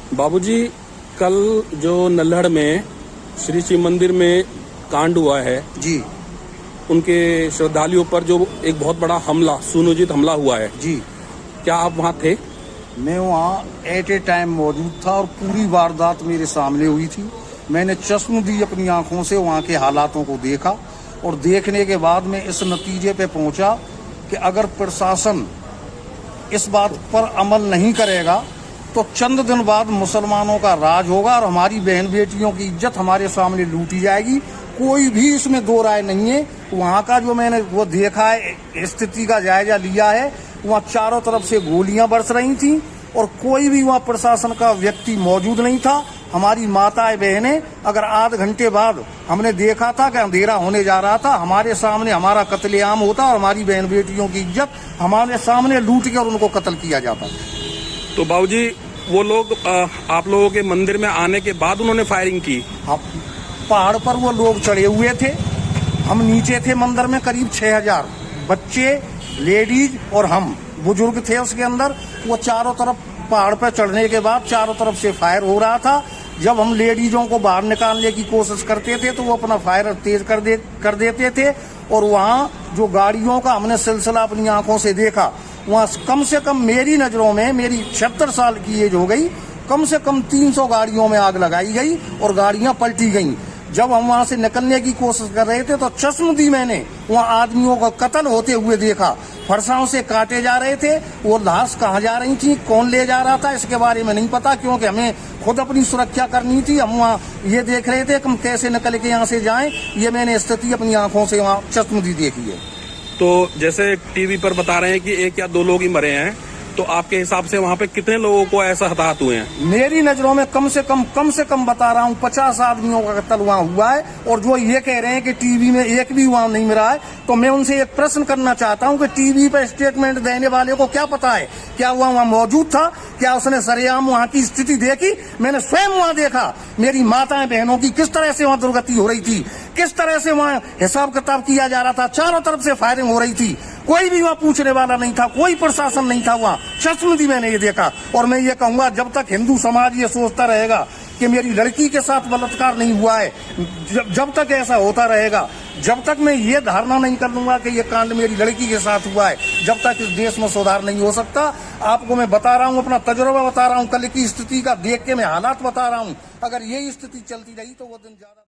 बाबूजी, कल जो नल्हड़ में श्री शिव मंदिर में कांड हुआ है जी उनके श्रद्धालुओं पर जो एक बहुत बड़ा हमला, सुनियोजित हमला हुआ है जी, क्या आप वहाँ थे? मैं वहाँ एट ए टाइम मौजूद था और पूरी वारदात मेरे सामने हुई थी। मैंने चश्मदीद अपनी आंखों से वहाँ के हालातों को देखा और देखने के बाद मैं इस नतीजे पे पहुँचा कि अगर प्रशासन इस बात पर अमल नहीं करेगा तो चंद दिन बाद मुसलमानों का राज होगा और हमारी बहन बेटियों की इज्जत हमारे सामने लूटी जाएगी। कोई भी इसमें दो राय नहीं है। वहाँ का जो मैंने वो देखा है, स्थिति का जायजा लिया है, वहाँ चारों तरफ से गोलियां बरस रही थी और कोई भी वहाँ प्रशासन का व्यक्ति मौजूद नहीं था। हमारी माताएं बहनें, अगर आध घंटे बाद हमने देखा था कि अंधेरा होने जा रहा था, हमारे सामने हमारा कत्लेआम होता और हमारी बहन बेटियों की इज्जत हमारे सामने लूट के और उनको कत्ल किया जाता। तो बाबूजी, वो लोग आप लोगों के मंदिर में आने के बाद उन्होंने फायरिंग की? पहाड़ पर वो लोग चढ़े हुए थे, हम नीचे थे मंदिर में। करीब 6000 बच्चे, लेडीज और हम बुजुर्ग थे उसके अंदर। वो चारों तरफ पहाड़ पर चढ़ने के बाद चारों तरफ से फायर हो रहा था। जब हम लेडीजों को बाहर निकालने की कोशिश करते थे तो वो अपना फायर तेज कर देते थे और वहाँ जो गाड़ियों का हमने सिलसिला अपनी आंखों से देखा, वहाँ कम से कम मेरी नजरों में, मेरी 76 साल की एज हो गई, कम से कम 300 गाड़ियों में आग लगाई गई और गाड़ियां पलटी गईं। जब हम वहां से निकलने की कोशिश कर रहे थे तो चश्मदीद मैंने वहां आदमियों का कत्ल होते हुए देखा। फरसाओं से काटे जा रहे थे। वो लाश कहाँ जा रही थी, कौन ले जा रहा था, इसके बारे में नहीं पता, क्योंकि हमें खुद अपनी सुरक्षा करनी थी। हम वहाँ ये देख रहे थे कि हम कैसे निकल के यहाँ से जाएं। ये मैंने स्थिति अपनी आंखों से वहाँ चश्मदीद देखी है। तो जैसे टीवी पर बता रहे हैं कि 1 या 2 लोग ही मरे हैं, तो आपके हिसाब से वहाँ पे कितने लोगों को ऐसा हताहत हुए हैं? मेरी नजरों में कम से कम बता रहा हूँ 50 आदमियों का कत्ल वहाँ हुआ है। और जो ये कह रहे हैं कि टीवी में एक भी वहाँ नहीं मिला है, तो मैं उनसे एक प्रश्न करना चाहता हूँ कि टीवी पर स्टेटमेंट देने वाले को क्या पता है, क्या वहाँ मौजूद था, क्या उसने सरेआम वहाँ की स्थिति देखी? मैंने स्वयं वहाँ देखा, मेरी माताएं बहनों की किस तरह से वहाँ दुर्गति हो रही थी, किस तरह से वहाँ हिसाब किताब किया जा रहा था। चारों तरफ से फायरिंग हो रही थी, कोई भी वहाँ पूछने वाला नहीं था, कोई प्रशासन नहीं था वहाँ। चश्मदीद मैंने ये देखा। और मैं ये कहूंगा, जब तक हिंदू समाज ये सोचता रहेगा कि मेरी लड़की के साथ बलात्कार नहीं हुआ है, जब तक ऐसा होता रहेगा, जब तक मैं ये धारणा नहीं कर लूंगा कि ये कांड मेरी लड़की के साथ हुआ है, जब तक इस देश में सुधार नहीं हो सकता। आपको मैं बता रहा हूँ, अपना तजुर्बा बता रहा हूँ, कल की स्थिति का देख के मैं हालात बता रहा हूँ। अगर ये स्थिति चलती रही तो वो दिन ज्यादा